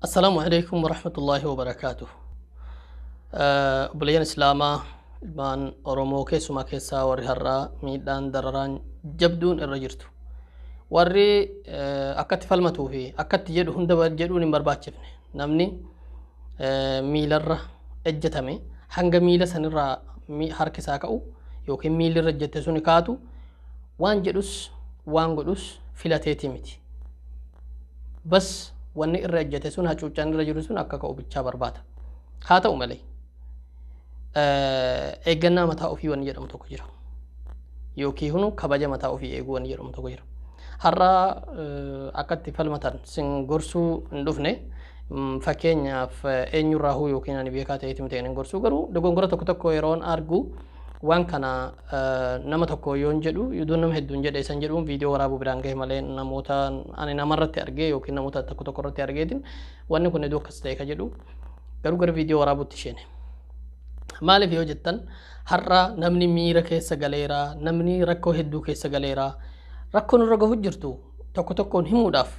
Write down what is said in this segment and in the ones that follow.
السلام عليكم ورحمة الله وبركاته. بليان إسلاما البان أرومو كيسو ما كيسا وري هرّا ميدان درران جبدون الرجرتو ورّي أكت فلمتو في أكت جدو هند جدون برباتشفني نمني ميل الرّ اجتمي حنگ ميل سنرّا حركي ساكاو يوكي ميل الرجت سنكاتو وان جدوس وان قدوس فلاتيتي ميتي بس wanni irra ejjete sun hacuuccaan irra jiru sun akka ka'u bichaa barbaada. Haa ta'u malee eeggannaa mataa ofii wanni jedhamu tokko jira. Yookiin hunu kabaja mataa ofii eeguu wanni jedhamu tokko jira. Har'a akkatti falmatan sin gorsuu hin dhufne fakkeenyaaf eenyurraa huu yookiin ani beekaa ta'eetti miti hin gorsuu garuu dogongora tokko tokko yeroon argu waan kana nama tokko yoon jedhu yuduun nama hedduun jedhe san jedhuun viidiyoo waraabuu biraan gahe malee namoota ani namarratti argee yookiin namoota tokko tokko irratti argeetiin wanni kun hedduu akkas ta'e ka jedhu garuu gara viidiyoo waraabuutti isheene. Maaliif yoo jettan har'a namni miira keessa galeera namni rakkoo hedduu keessa galeera rakkoon irra gahu jirtu tokko tokkoon himuudhaaf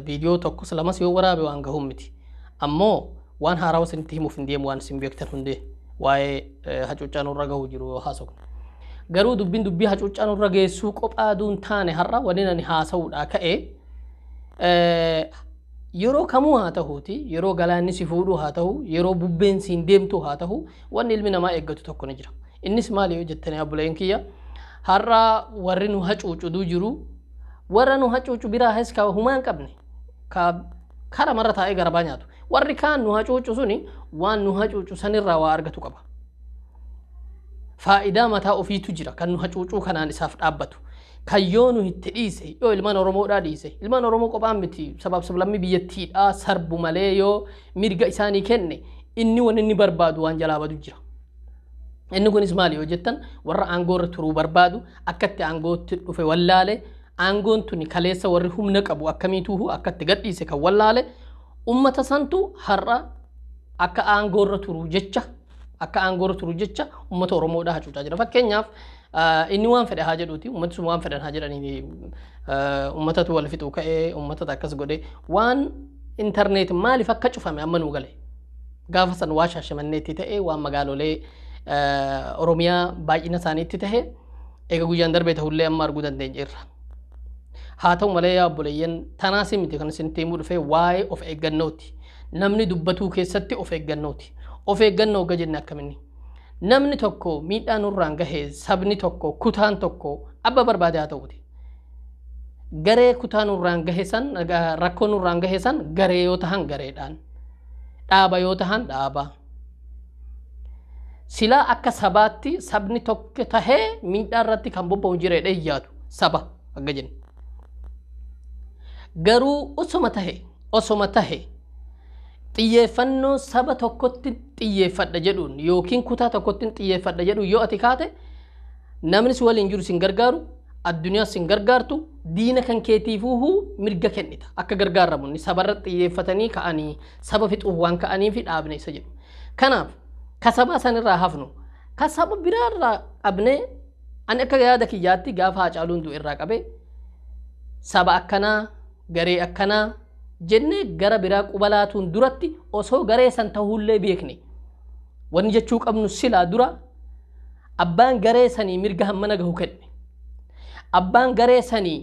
viidiyoo tokkos lamas yoo waraabe waan gahuun miti ammoo waan haarawaa isinitti himuuf hin deemu waan isin beektan hundee waa'ee hacuuccaan irra gahu jiru haasofne. Garuu dubbii hacuuccaan irra geessuu qophaa duun taane har'a wanni ani haasa'uudhaa ka'e yeroo kamuu haa ta'uuti yeroo galaanni si fuudhu haa ta'u yeroo bubbeen siin deemtu haa ta'u wanni ilmi namaa eeggatu tokko ni jira. Innis maali yoo jettanii abbuleen kiyya har'a warri nu hacuucuduu jiru warra nu hacuucu biraa hees ka humaan qabne kara marra taa'ee garabaa nyaatu. Warri kaan nu hacuucu suni waan nu hacuucu sanirraa waa argatu qaba. Faayidaa mataa ofiitu jira kan nu hacuucuu kanaan isaaf dhaabbatu. Kan yoo nu itti dhiise yoo ilmaan Oromoodhaa dhiise ilmaan Oromoo qophaan miti sablammii biyyattiidhaa sarbu malee yoo mirga isaanii kenne inni waan inni barbaadu waan jalaa badu jira. Inni kunis maali yoo jettan warra aangoo irra turuu barbaadu akkatti aangootti dhufe wallaale aangoon tuni kaleessa warri humna qabu akkamiituuhu akkatti gadhiise kan wallaale ummata santu har'a akka aangoo irra turu jecha ummata Oromoodhaa hacuucaa jira. Fakkeenyaaf inni waan fedhe haa jedhuuti ummati sun waan fedhan haa jedhanii ummatatu wal fixuu ka'ee ummatatu akkas godhe waan internet maaliif akka cufame amma nuu gale gaafa san waa Shaashamanneetti ta'e waan magaalolee Oromiyaa baay'ina isaaniitti ta'e eega guyyaan darbee ta'ullee amma arguu dandeenyeerra. Haa ta'u malee yaa obboleeyyan tanaas miti kan isin himuu dhufe waa'ee of eeggannooti. Namni dubbatuu keessatti of eeggannooti. Of eeggannoo ga jenne akkaminni. Namni tokko miidhaan nurraan gahee sabni tokko kutaan tokko abba barbaade haa ta'uuti. Garee kutaan nurraan gahe san rakkoo nurraan gahe san garee yoo tahan gareedhaan dhaaba yoo tahan dhaaba. Silaa akka sabaatti sabni tokko tahee miidhaa irratti kan bobba'u jireedha iyyaatu saba akka jenne. Garuu osoma tahe xiyyeeffannoo saba tokkotti xiyyeeffadha jedhuun yookiin kutaa tokkotti xiyyeeffadha jedhuun yoo ati kaate namni si waliin jiru sin gargaaru addunyaa sin gargaartu diina kan keetiifuu mirga kennita akka gargaaramu sabarra xiyyeeffatanii ka'anii saba fixuuf waan ka'anii fi dhaabne isa jedhu. Kanaaf ka saba sanirraa hafnu ka saba biraarraa qabnee ani akka yaada kiyyaatti gaafa Hacaaluun du'e irraa qabe saba akkanaa garee akkanaa jenne gara biraa qubalaatuun duratti osoo garee san ta'ullee beekne wanni jechuu qabnu silaa dura abbaan garee sanii mirga hammana gahu kenne abbaan garee sanii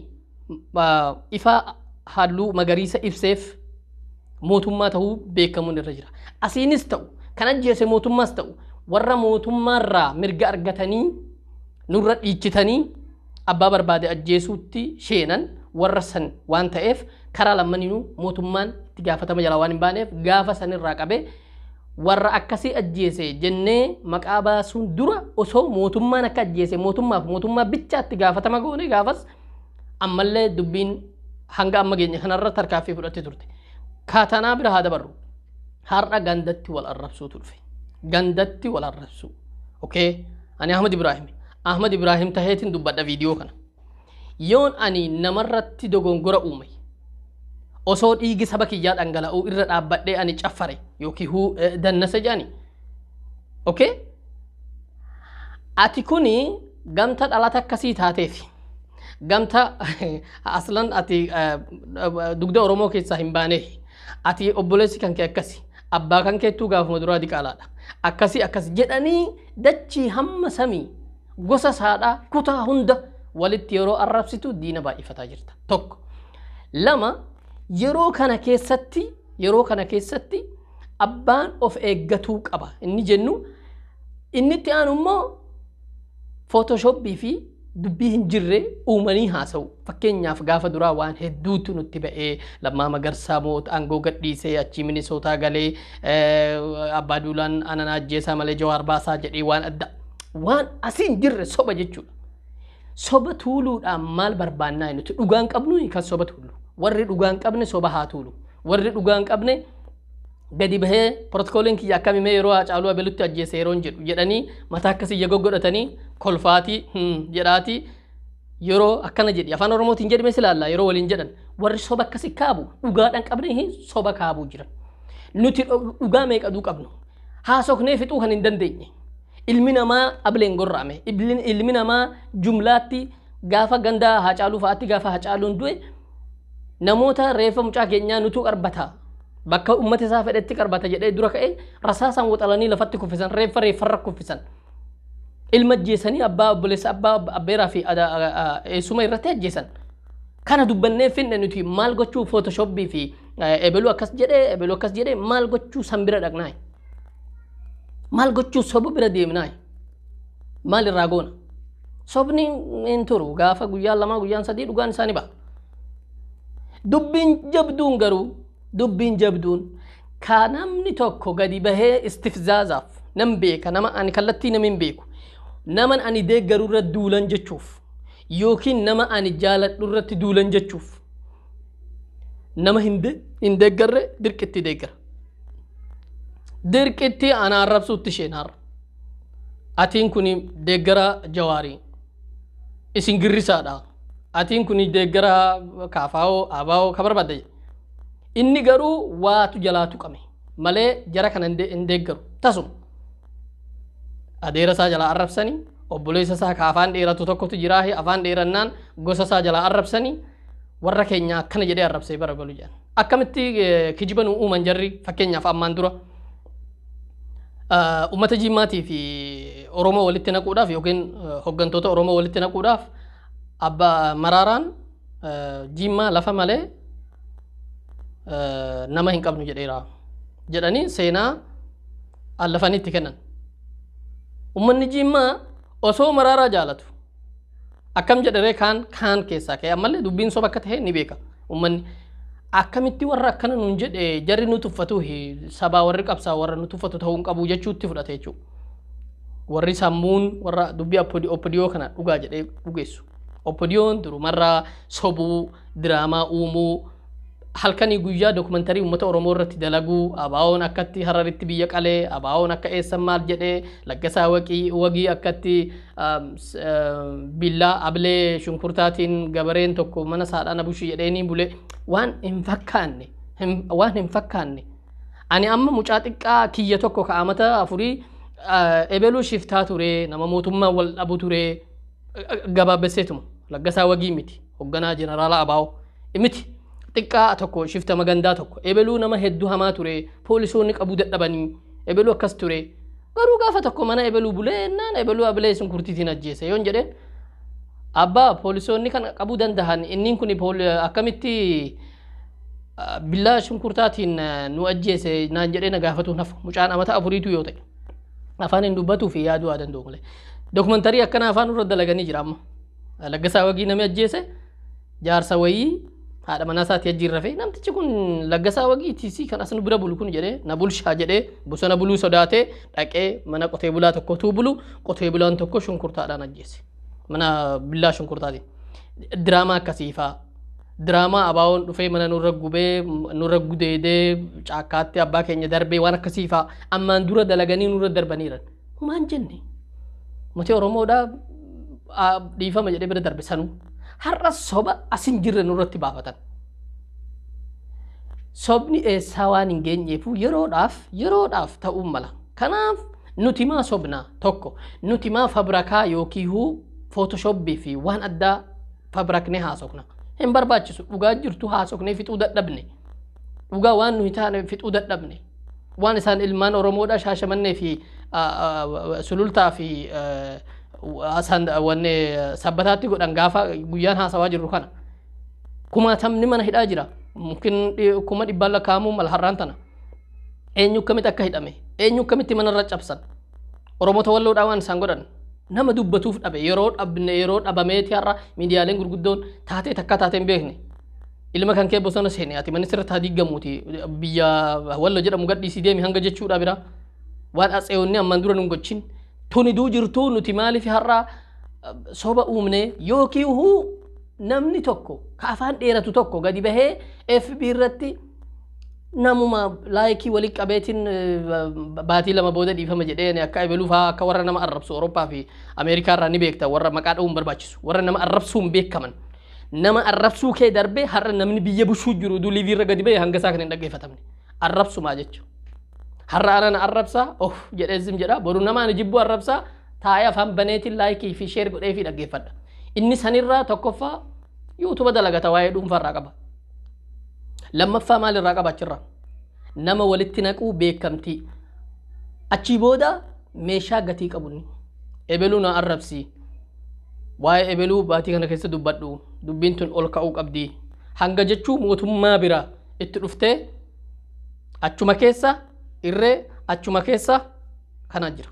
ifa halluu magariisa ibseef mootummaa ta'uu beekamuun irra jira. Asiinis ta'u kan ajjeese mootummaas ta'u warra mootummaarraa mirga argatanii nurra dhiichitanii abbaa barbaade ajjeesuutti sheenan warra san waan ta'eef karaa lammaninu mootummaan itti gaafatama jala waan hin baaneef gaafa sanirraa qabee warra akkasii ajjeese jennee maqaa baasuun dura osoo mootummaan akka ajjeese mootummaa bichaatti gaafatama goone gaafas ammallee dubbiin hanga amma geenye kanarra tarkaaffii fudhattee turte. Kaatanaa bira haa dabarru har'a gandatti wal arrabsuutu dhufe. Gandatti wal arrabsuu. Okay? Ani Ahmad Ibrahim taheetiin dubbadha viidiyoo kana. Yoon ani namarratti dogongora uume osoo dhiigi saba kiyyaa dhangala'uu irra dhaabbadhee ani caffare yookiin dannasa jedhani. Okay? Ati kuni gamta dhalata akkasii taateef gamta aslan ati dugda Oromoo keessaa hin baane ati obboleessi kan kee akkasi abbaa kan keettuu gaafuma duraa diqaalaadha akkasi akkas jedhanii dachii hamma samii gosa saadhaa kutaa hunda walitti yeroo arrabsitu diina baay'ifataa jirta tokko lama yeroo kana keessatti abbaan of eeggatuu qaba inni jennu inni itti aanu immoo Photoshopii fi dubbii hin jirre uumanii haasa'u fakkeenyaaf gaafa duraa waan hedduutu nutti ba'ee Lammaa Magarsaa moota aangoo gadhiisee achi Minisootaa galee abbaa duulaan anan ajjeesaa malee Jawaar baasaa jedhee waan adda waan asiin jirre soba jechuudha. Soba tuuluudhaan maal barbaannaa nuti dhugaan qabnu kan soba tuulu warri dhugaan qabne soba haa tuulu warri dhugaan qabne gadi bahee protokoliin kiyya akkamii yeroo Haacaaluu Abeelutti ajjeese yeroon jedhu jedhanii mataa akkasii yagoggodhatanii kolfaatii jedhaati yeroo akkana jedhi afaan Oromootiin jedhame silaalla yeroo waliin jedhan warri soba akkasii kaabu dhugaadhaan qabne soba kaabuu jiran nuti dhugaa meeqaduu qabnu haasoknee fixuu kan hin dandeenye ilmi namaa ableen gorra'ame ilmi namaa jumlaatti gaafa gandaa Haacaaluu fa'aatti gaafa Haacaaluun du'e namoota reeffa mucaa keenyaa nutu qarbata bakka ummata isaa fedhetti qarbata jedhee dura ka'e rasaasan waxalanii lafatti kuffisan reeffarra kuffisan ilma ajjeesanii abbaa obboleessa abbaa abbeeraa fi eessuma irratti ajjeesan kana dubbannee finne nuti maal gochuu Photoshopii fi ebeluu akkas jedhee maal gochuu san bira dhaqnaa maal gochuu soba bira deemnaa maal irraa goona sobni hin turu gaafa guyyaan lamaa guyyaan sadii dhugaan isaanii ba'a dubbiin jabduun garuu dubbiin jabduun ka namni tokko gadi bahee istifzaazaaf nam beeka nama ani kallattii namin beeku naman ani deeggaru irratti duulan jechuuf yookiin nama ani jaaladhu irratti duulan jechuuf nama hin deeggarre dirqitti deeggara dirqitti ana arrabsuutti isheen har'a atiin kun deeggara Jawaarii isin girrisaadha atiin kun deeggara Kaafaa'oo Abaa'oo ka barbaadde inni garuu waatu jalaatu qame malee jara kana hin deeggaru tasuma adeera isaa jalaa arrabsanii obboleessa isaa ka afaan dheeratu tokkotu jiraahi afaan dheerannaan gosa isaa jalaa arrabsanii warra keenya akkana jedhee arrabsee bara galu jedhan akkamitti kijiba nu uuman jarri fakkeenyaaf ammaan dura ummata Jimmaatii fi Oromoo walitti naquudhaaf yookiin hoggantoota Oromoo walitti naquudhaaf abbaa Maraaraan Jimmaa lafa malee nama hin qabnu jedheera jedhanii seenaa allafanitti kennan ummanni Jimmaa osoo Maraaraa jaalatu akkam jedharee kaan keessaa ka'e ammallee dubbiin soba akka ta'e ni beeka ummanni akkamitti warra akkana nuun jedhe jarri nu tuffatu sabaa warri qabsaa warra nu tuffatu ta'uu hin qabu jechuutti fudhate jechuudha warri sammuun warra dubbii oppodiyoo kana dhugaa jedhee dhugeessu oppodiyoon durumarraa sobuu diraamaa uumuu halkanii guyyaa dokumentari ummata Oromoo irratti dalaguu abaa'oon akkatti Hararitti biyya qalee abaa'oon akka eessan maal jedhee laggasaa wagii akkatti billaa ablee shunkurtaatiin gabareen tokko mana saadhaan abushii jedheeni bule waan hin fakkaanne ani amma mucaa xiqqaa kiyya tokko ka'amata afurii ebeluu shiftaa ture nama mootummaa wal dhabu ture gabaabesseetuma laggasaa wagii miti hoogganaa jeneraala abaa'oo miti xiqqaa tokko shifta magandaa tokko ebeluu nama hedduu hamaa ture poolisoonni qabuu dadhabanii ebeluu akkas ture garuu gaafa tokko mana ebeluu buleennaan ebeluu abilee shunkurtiitiin ajjeese yoon jedheen abbaa poolisoonni kan qabuu dandahan inniin kun akkamitti billaa shunkurtaatiin nu ajjeese naan jedhee na gaafatu nafu mucaan amata afuriitu yoo ta'e afaan hin dubbatuu fi yaaduu haa danda'u malee dokumantarii akkana afaan irra dalaganii jira amma laggasaa wagii namni ajjeese jaarsa wayii haadha manaa isaatti ajjiirrafe namtichi kun laggasaa wagiitiisi kan asnu bira bulu kun jedhee na bulshaa jedhee bosona buluu sodaatee dhaqee mana qotee bulaa tokkotu bulu qotee bulaan tokko shunkurtaadhaan ajjeese mana billaa shunkurtaatiin diraamaa akkasiifaa diraamaa abaa'oon dhufee mana nurra gudeedee caakkaatti abbaa keenya darbee waan akkasiifaa ammaan dura dalaganii nurra darbaniiran maan jenne mata Oromoodhaa dhiifama jedhee bira darbe sanuu har'a soba asin jirre nurratti baafatan sobni eessaa waan hin geenyeefu yeroodhaaf ta'uu mala kanaaf nuti maa sobnaa tokko nuti maa fabrakaa yookiin Photoshopii fi waan addaa fabraknee haasofna hin barbaachisu dhugaa jirtu haasofnee fixuu dadhabne dhugaa waan nuyi taane fixuu dadhabne waan isaan ilmaan Oromoodha Shaashamannee fi sulultaa fi wanne sabbataatti godhan gaafa guyyaan haasawaa jirru kana kumaatamni mana hidhaa jira mungkin kuma dhibbaan lakkaa'amuu mala har'aan tana eenyu akkamitti akka hidhame eenyu akkamitti manarra cabsan Oromoota walloodhaa waan isaan godhan nama dubbatuuf dhabe yeroo dhabameeti har'a miidiyaaleen gurguddoon taatee takka taateen beekne ilma kan kee bosona seene ati manni sirriitti diigamuuti biyya wallo jedhamu gadhiisii deemi hanga jechuudha bira waan atseewonni amman dura nun gochin tuni duu jirtuu nuti maaliif har'a soba uumne yookiin namni tokko ka afaan dheeratu tokko gadi bahee FB irratti namuma laayikii walii qabeetiin baatii lama booda dhiifama jedheen akka ebeluufaa akka warra nama arrabsu Awurooppaa fi Ameerikaa irraa ni beekta warra maqaa dha'uun barbaachisu warra nama arrabsuun beekaman nama arrabsuu kee darbee har'a namni biyya bushuu jiru duu liivii irra gadi bahee hanga isaa kan hin dhaggeeffatamne arrabsumaa jechuudha. Har'a ana arrabsaa jedhee zim jedha boru nama ani jibbu arrabsaa taa'ee afaan baneetiin laayikii fi sheer godhee fi dhaggeeffadha. Inni sanirraa tokkoffaa yuutuuba dalagata waa'ee dhuunfarraa qaba. Lammaffaa maalirraa qaba achirraa? Nama walitti naquu beekamtii. Achii booda meeshaa gatii qabunni. Ebeluu na arrabsii. Waa'ee ebeluu baatii kana keessa dubbadhu. Dubbiin tun ol ka'uu qabdi. Hanga jechuu mootummaa bira itti dhuftee achuma keessa irree achuma keessa kana jira.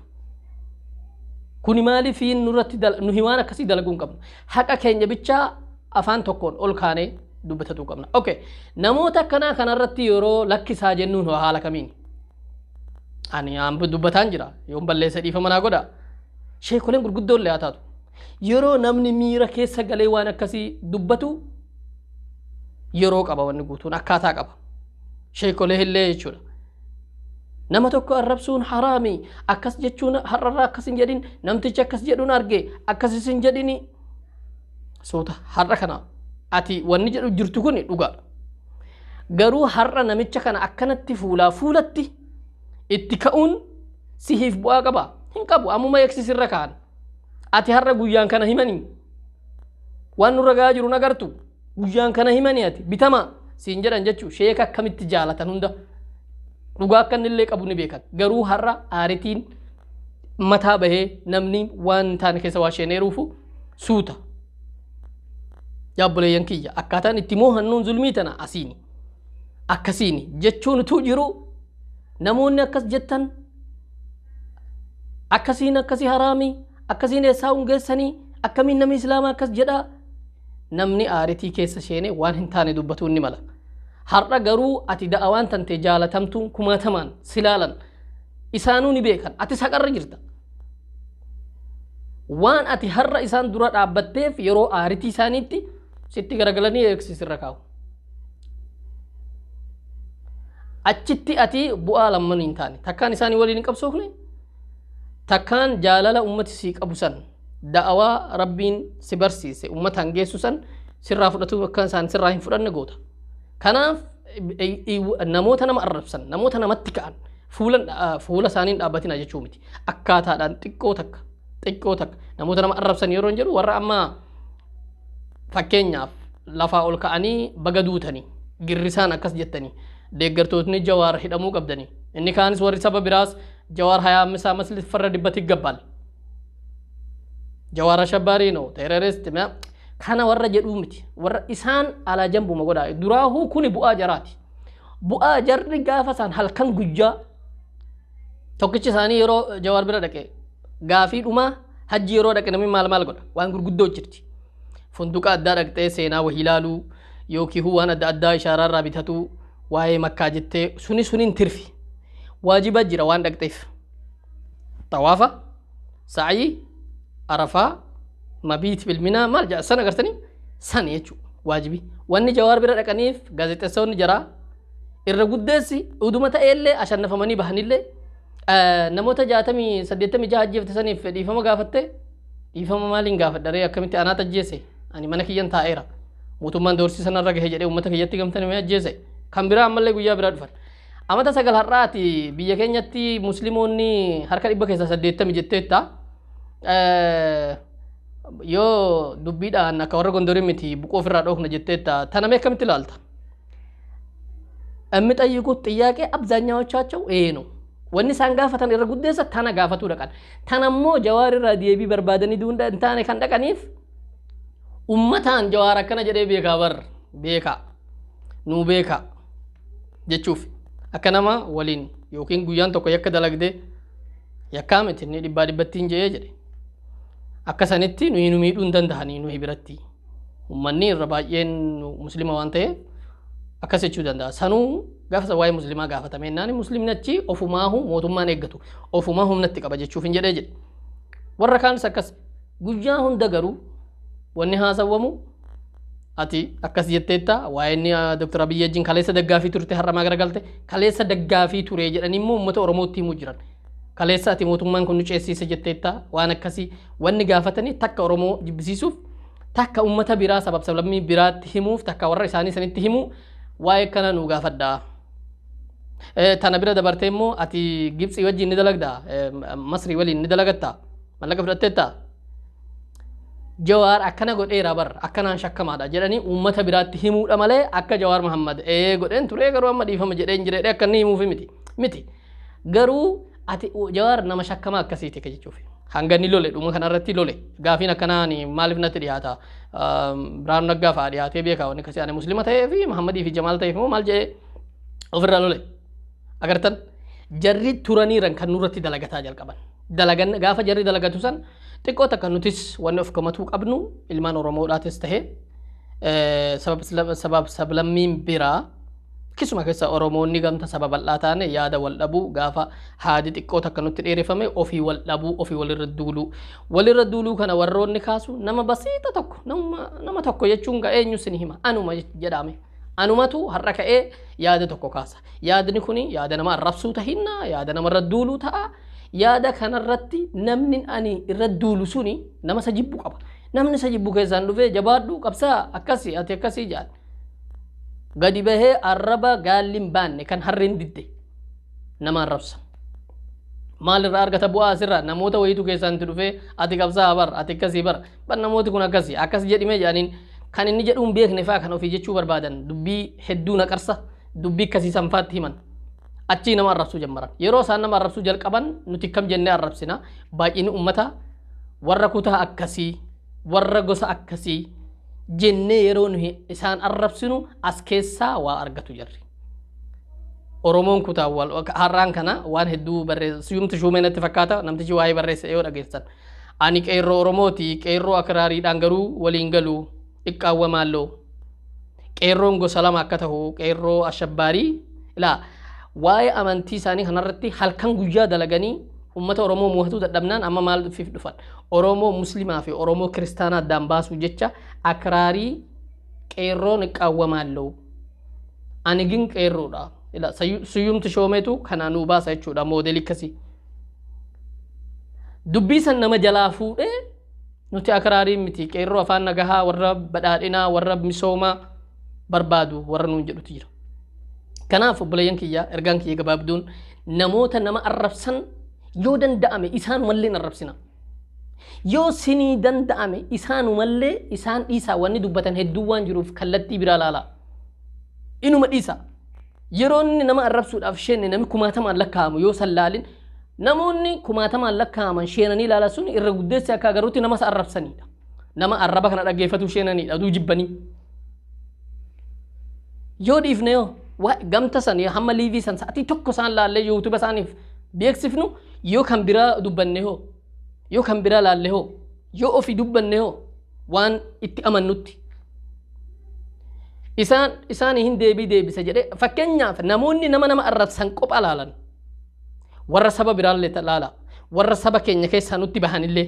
Kuni maaliif nurratti nuyi waan akkasii dalaguu hin qabnu. Haqa keenya bichaa afaan tokkoon ol kaanee dubbatatu qabna. Okay. Namoota akkanaa kanarratti yeroo lakkisaa jennuun haala kamiin? Ani dubbataan jira. Yoon balleessa dhiifama naa godha. Sheekoleen gurguddoon lee haa taatu. Yeroo namni miira keessa galee waan akkasii dubbatu yeroo qaba wanni guutuun akkaataa qaba. Sheekolee illee jechuudha. Nama tokko arrabsuun haraami akkas jechuun har'arraa akkas hin jedhin namtichi akkas jedhuun arge akkasis hin jedhini soota har'a kana ati wanni jedhu jirtu kun dhugaadha. Garuu har'a namicha kana akkanatti fuulatti itti ka'uun sihiif bu'aa qaba hin qabu ammuma eegsisirra ka'an ati har'a guyyaan kana himanii waan nurra gahaa jiru nagartu guyyaan kana himanii ati bitama siin jedhan jechuu sheeka akkamitti jaalatan hunda dhugaa akka illee qabu ni beekan garuu har'a aaritiin mataa bahee namni waan taane keessa waa sheeneeruufu suuta yaabboleeyyan kiyya akkaataan itti moohannuun zulmii tana asiini akkasiini jechuun utuu jiru namoonni akkas jettan akkasiin akkasii haraami akkasiin eessaa hungeessanii akkamiin namni islaamaa akkas jedha namni aaritii keessa sheene waan hin taane dubbatuun ni mala. Har'a garuu ati da'awaan tante jaalatamtuun kumaatamaan silaalan isaanuu ni beekan ati saqarra jirta. Waan ati har'a isaan dura dhaabbatteef yeroo aaritii isaaniitti sitti garagalanii eegsisirra kaa'u. Achitti ati bu'aa lamman hin taane takkaan isaanii waliin hin qabsoofne takkaan jaalala ummati sii qabu san da'awaa rabbiin si barsiise ummataan geessu san sirraa fudhatu akka isaan sirraa hin fudhanne goota. Kanaaf namoota nama arrabsan namoota namatti ka'an fuula isaaniin dhaabbatina jechuu miti akkaataadhaan xiqqoo takka namoota nama arrabsan yeroo hin jedhu warra amma fakkeenyaaf lafaa ol ka'anii baga duutanii girrisaan akkas jettanii deeggartootni jawaar hidhamuu qabdanii inni kaanis warri saba biraas jawaar hayaammisaa maslis farra dibbati gabbal jawaara shabbaariinoo teeroristi kana warra jedhuu miti warra isaan ala jambuma godhaa duraahuu kuni bu'aa jaraati bu'aa jarri gaafa isaan halkan guyyaa tokkichi isaanii yeroo jawaar bira dhaqe gaafii dhumaa hajji yeroo dhaqe namni maal godha waan gurguddoo jirti funduqa addaa dhaqxee seenaa wahii ilaaluu yookiin waan adda addaa ishaaraarraa bitatu waa'ee makkaa jettee suniin tirfi waajiba jira waan dhaqxeef xawaafa sa'ii arafaa mabiit bilminaa maal jaa sana agartanii san jechuudha waajibi wanni jawaar bira dhaqaniif gaazexeessonni jara irra guddeessi uduma ta'ellee ashannafamanii bahanillee namoota 86 ajjeefte saniif dhiifama gaafatte dhiifama maaliin gaafadharee akkamitti anaat ajjeese ani mana kiyyan taa'eera mootummaan doorsisa sanarra gahe jedhee uummata kiyyatti gamtanii mee ajjeese kan biraa ammallee guyyaa biraa dhufan amata 9 har'aati biyya keenyatti musliimoonni harka 180 jetteetta yoo dubbiidhaan akka warra gondorii miti buqoo ofirraa dhoofna jetteetta tana mee akkamitti ilaalta የሚጠይቁት ጥያቄ አብዛኛዎቻቸው ይሄ ነው ወኒ ሳንጋፈተን ይረጉደሰ ታና ጋፈቱ ደቃን ታናሞ ጀዋር ራዲየቢ በርባደኒ ዱንዳ እንታኔ ካንደቀኒፍ ኡመታን ጀዋር አከነ ጀዴ ቤካ በር ቤካ ኑ ቤካ ጀቹፍ አከነማ ወሊን ዮኪን ጉያን ቶኮ yakka dalagde yakkaameti ni dibba dibbattiin jee jedhe akkasanitti nu miidhuu dandahani nu hibiratti ummanni irra baay'een muslima waan ta'eef akkas jechuu danda'a sanuu gaafa waa'ee muslimaa gaafatame naani muslimni achi ofumaahu mootummaan eeggatu ofumaa humnatti qaba jechuuf hin jedhee jedhe warra kaanis akkas guyyaa hunda garuu wanni haasawwamu ati akkas jetteetta waa'ee ni Dr. Abiy wajjin kaleessa daggaafii turte har'amaa garagalte kaleessa daggaafii ture jedhanii immoo uummata Oromootti himuu jiran kaleessa ati mootummaan kun nu ceesise jetteetta waan akkasii wanni gaafatanii takka Oromoo jibbisiisuuf takka uummata biraa sabab sablammii biraatti himuuf takka warra isaanii sanitti himu waa'ee kana nu gaafadha tana bira dabartee immoo ati Gibxii wajjin ni dalagda Masrii waliin ni dalagatta mallaqa fudhatteetta Jawar akkana godheera bar akkanaan shakkamaadha jedhanii uummata biraatti himuudha malee akka Jawar Muhammad godheen ture garuu amma dhiifama jedheen jireedhe akka inni himuufi miti garuu ati Jawar nama shakkama akkasiiti ka jechuuf hanga ni lole dhuma kanarratti lole gaafiin akkanaani maaliif natti dhiyaata Biraanu Naggaa fa'aa dhiyaatee beekaa wanni akkasii ani muslima ta'ee fi Muhammadii fi Jamaal ta'eef immoo maal jedhee ofirraa lole agartan jarri turaniiran kan nurratti dalagataa jalqaban dalagan gaafa jarri dalagatu san xiqqoo takka nutis wanni of kamatuu qabnu ilmaan Oromoodhaatis ta'e sabab sablammiin biraa kisuma keessa Oromoonni gamta sababal'aa taane yaada wal dhabuu gaafa haadi xiqqoo takka nutti dheereffame ofii wal dhabuu ofii walirra duuluu kana warroonni kaasu nama basiita tokko nama tokko jechuun eenyu sin hima anuma jedhame anumatu har'a ka'ee yaada tokko kaasa yaadni kuni yaada nama arrabsuu tahinna yaada nama irra duuluu ta'a yaada kanarratti namni ani irra duulu suni nama sajibbu qaba namni sajibbu keessaan dhufee jabaadhu qabsaa akkasi ati akkasi jaan gadi bahee arraba gaalin baanne kan harreen didde nama arrabsa maal irraa argata bu'aa asirraa namoota wayitu keessaan dhufee ati qabsaa bar ati akkasi bar ban namooti kun akkas jedhime jaaniin kan inni jedhuun beekne faa kan ofii jechuu barbaadan dubbii hedduu naqarsa dubbii akkasii sanfaatti himan achi nama arrabsuu jammaran yeroo isaan nama arrabsuu jalqaban nuti kam jennee arrabsina baay'inni ummata warra kutaa akkasii warra gosa akkasii jennee yeroo nuyi isaan arrabsinu as keessaa waa argatu jarri Oromoon kutaa wal harraan kana waan hedduu barreessa yumti shumeenatti fakkaata namtichi waa'ee barreessa yoo dhageessan ani qeerroo Oromooti qeerroo akraariidhaan garuu waliin galuu iqqaawwamaaloo qeerroon gosa lama akka ta'u qeerroo ashabbaarii ilaa waa'ee amantii isaanii kanarratti halkan guyyaa dalaganii ummata Oromoo muhatu dadhabnaan amma maal fif dhufan Oromoo muslimaa fi Oromoo kiristaanaa addaan baasuu jecha akraarii qeerroon iqqaawwamaaloo ani gin qeerroodha ila suyumti shoomeetu kanaanuu baasa jechuudha moodelii akkasii dubbii san nama jalaa fuudhee nuti akraarii miti qeerroo afaan nagahaa warra badhaadhinaa warra misoomaa barbaadu warra nuun jedhutu jira kanaaf obboleeyyan kiyya ergaan kiyya gabaabduun namoota nama arrabsan yoo danda'ame isaan mallee arrabsina yoo sinii danda'ame isaan mallee isaan dhiisaa wanni dubbatan hedduu waan jiruuf kallattii biraa laala inuma dhiisa yeroo inni nama arrabsuudhaaf sheenne namni kumaatamaan lakkaa'amu yoo sallaalin namoonni kumaatamaan lakkaa'aman sheenanii laala sun irra guddeessi akka agaruutti nama arrabsanidha nama arraba kana dhaggeeffatu sheenanidha duu jibbanii yoo dhiifne yoo gamta san hamma liivii san sa'atii tokko isaan laallee yuutuuba isaaniif beeksifnu yoo kan biraa dubbanne hoo yoo kan biraa laalle hoo yoo ofii dubbanne hoo waan itti amannutti isaan hin deebisa jedhee fakkeenyaaf namoonni nama arrabsan qopha laalan warra saba biraallee laala warra saba keenya keessaa nutti bahanillee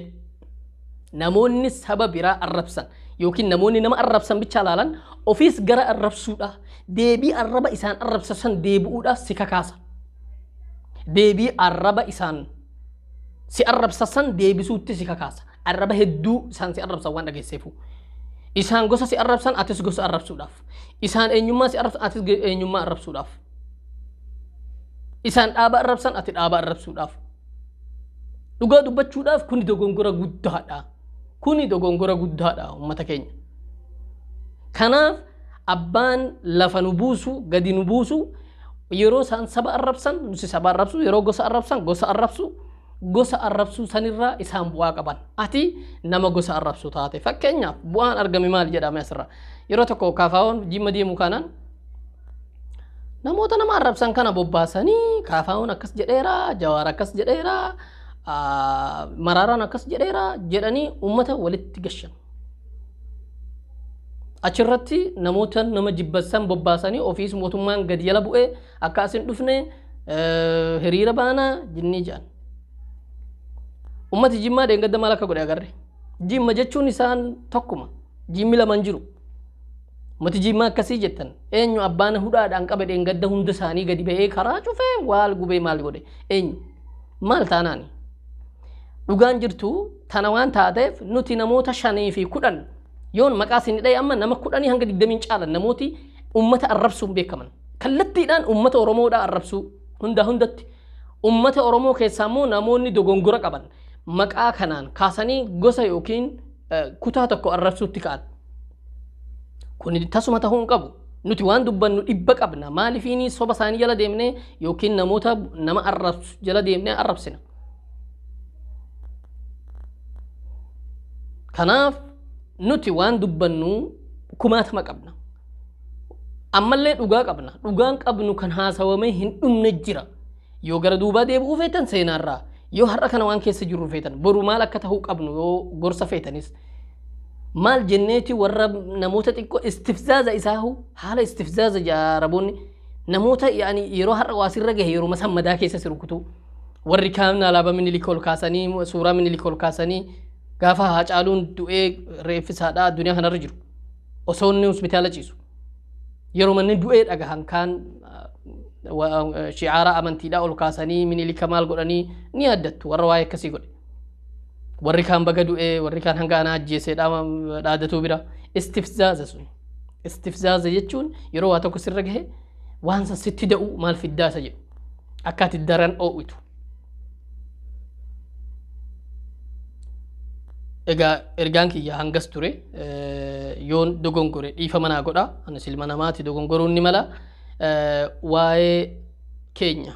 namoonni saba biraa arrabsan yookiin namoonni nama arrabsan bicha laalan ofiis gara arrabsuudha deebii arraba isaan arrabsan deebi'uudha si kakaasa deebii arraba isaan si arrabsan deebisuutti si kakaasa arraba hedduu isaan si arrabsan waan dhageesseefu isaan gosa si arrabsan atis gosa arrabsuudhaaf isaan eenyummaa si arrabsan atis eenyummaa arrabsuudhaaf isaan dhaaba arrabsan ati dhaaba arrabsuudhaaf dhugaa dubbachuudhaaf kuni dogongora guddaadha ummata keenya kanaaf abbaan lafa nu buusu gadi nu buusu yeroo isaan saba arrabsan nuti saba arrabsu yeroo gosa arrabsan gosa arrabsuu sanirraa isaan bu'aa qaban ati nama gosa arrabsu taate fakkeenyaaf bu'aan argame maal jedhame asirra yeroo tokko kaafaawwan jimma deemu kanaan namoota nama arrabsan kana bobbaasanii kaafaawwan akkas jedheera jawaar akkas jedheera maraaraan akkas jedheera jedhanii ummata walitti gashan achirratti namoota nama jibbasan bobbaasanii ofiis mootummaan gadi yala bu'ee akka asin dhufne hiriira baana jinnii jedhan ummati jimmaa deengadda maal akka godhe agarre jimma jechuun isaan tokkuma jimmi laman jiru ummati jimmaa akkasii jettan eenyu abbaan hudhaadhaan qabe deengadda hunda isaanii gadi ba'ee karaa cufee waal gubee maal godhe eenyu maal taanaani dhugaan jirtu tana waan taateef nuti namoota 5 fi 10 yoon maqaa isin dha'e amma nama 10 hanga 20 caalan namooti ummata arrabsuun beekaman kallattiidhaan ummata oromoodhaa arrabsuu hundatti ummata oromoo keessaa immoo namoonni dogongora qaban maqaa kanaan kaasanii gosa yookiin kutaa tokko arrabsuutti ka'an kun tasuma ta'uu hin qabu nuti waan dubbannu dhibba qabna maalifiini soba isaanii jala deemnee yookiin namoota nama arrabsu jala deemnee arrabsina kanaaf nuti waan dubbannu kumaatama qabna ammallee dhugaa qabna dhugaan qabnu kan haasawame hin dhumne jira yoo gara duubaa deebi'uu feetan seenaarraa yoo har'a kana waan keessa jirru feetan boru maal akka ta'uu qabnu yoo gorsa feetanis maal jenneeti warra namoota xiqqoo istifzaaza isaahu haala istifzaaza jaaraboonni namoota yaani yeroo har'a waasirra gahe yeroo masammadaa keessa sirukutu warri kaan alaabaa minilik ol kaasanii suuraa minilik ol kaasanii gaafa Haacaaluun du'ee reeffisaadhaa addunyaa kanarra jiru osoo inni hospitaala ciisu yeroo manni du'ee dhagahan kaan shi'aara amantiidhaa ol kaasanii minilika maal godhanii ni addattu warra waa'ee akkasii godhe warri kaan baga du'ee warri kaan hanga ana ajjeeseedhaa dhaadatuu bira istifzaaza sun istifzaaza jechuun yeroo waa tokko sirra gahe waan san sitti da'u maal fiddaasa jedhu akka ati daran oo'itu egaa ergaan kiyya hangas ture yoon dogongore dhiifama naa godha anas ilma namaati dogongoruun ni mala waa'ee keenya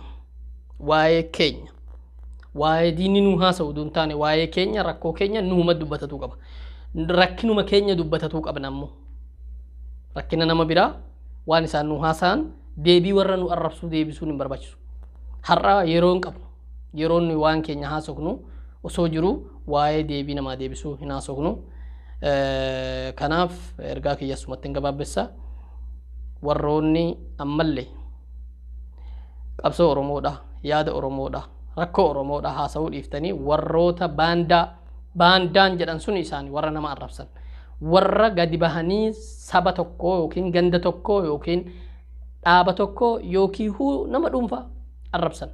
waa'ee diinni nu haasa'u duun taane waa'ee keenya rakkoo keenya nuuma dubbatatuu qaba rakkinuma keenya dubbatatuu qabna ammoo rakkina nama biraa waan isaan nu haasa'an deebii warra nu arrabsuu deebisuun hin barbaachisu har'a yeroo hin qabnu yeroon nu waan keenya haasofnu osoo jiru waa'ee deebii namaa deebisuu hin haasofnu kanaaf ergaa kiyya sumatti hin gabaabessa warroonni ammallee qabsoo oromoodha yaada oromoodha rakkoo oromoodha haasa'uu dhiiftanii warroota baandaan jedhan sun isaanii warra nama arrabsan warra gadi bahanii saba tokko yookiin ganda tokko yookiin dhaaba tokko yookiin nama dhuunfaa arrabsan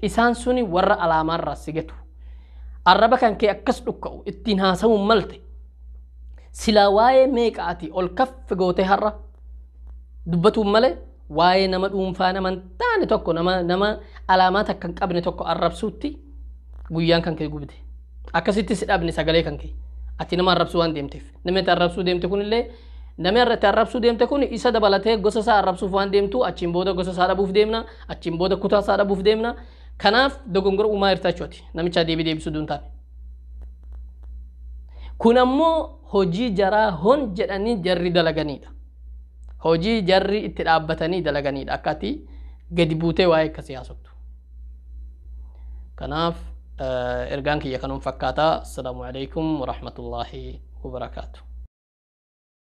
isaan suni warra alaamaarraa sigatu arraba kan kee akkas dhukka'u ittiin haasa'uun malte silaa waa'ee meeqaati ol kaffi goote har'a dubbatuun malee waa'ee nama dhuunfaa nama taane tokko nama alaamaa takka hin qabne tokko arrabsuutti guyyaan kan kee gubde akkasitti si dhabne sagalee kan kee ati nama arrabsuu waan deemteef namni arrabsuu deemte kunillee namni irratti arrabsuu deemte kun isa dabalatee gosa isaa arrabsuuf waan deemtu achiin booda gosa isaa dhabuuf deemna achiin booda kutaa isaa dhabuuf deemna kanaaf dogongora uumaa irtaachooti namicha deebisuu duun taane kun ammoo hojii jaraa hon jedhanii jarri dalaganiidha hojii jarri itti dhaabbatanii dalaganiidha akka ati gadi buutee waa'ee akkasii haasoftu kanaaf ergaan kiyya kanuun fakkaata assalaamu alaykum wa rahmatullaahi wa barakaatuh